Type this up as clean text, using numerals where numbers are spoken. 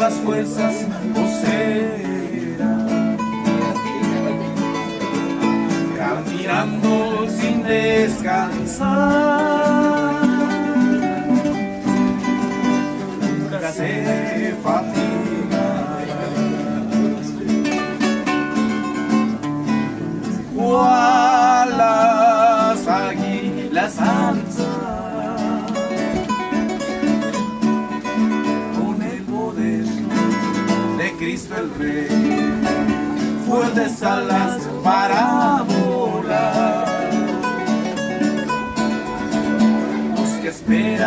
nuevas fuerzas poseerá, caminando sin descansar, nunca se fatigará. Cual las águilas alza, con el poder de Cristo el Rey, fuertes alas para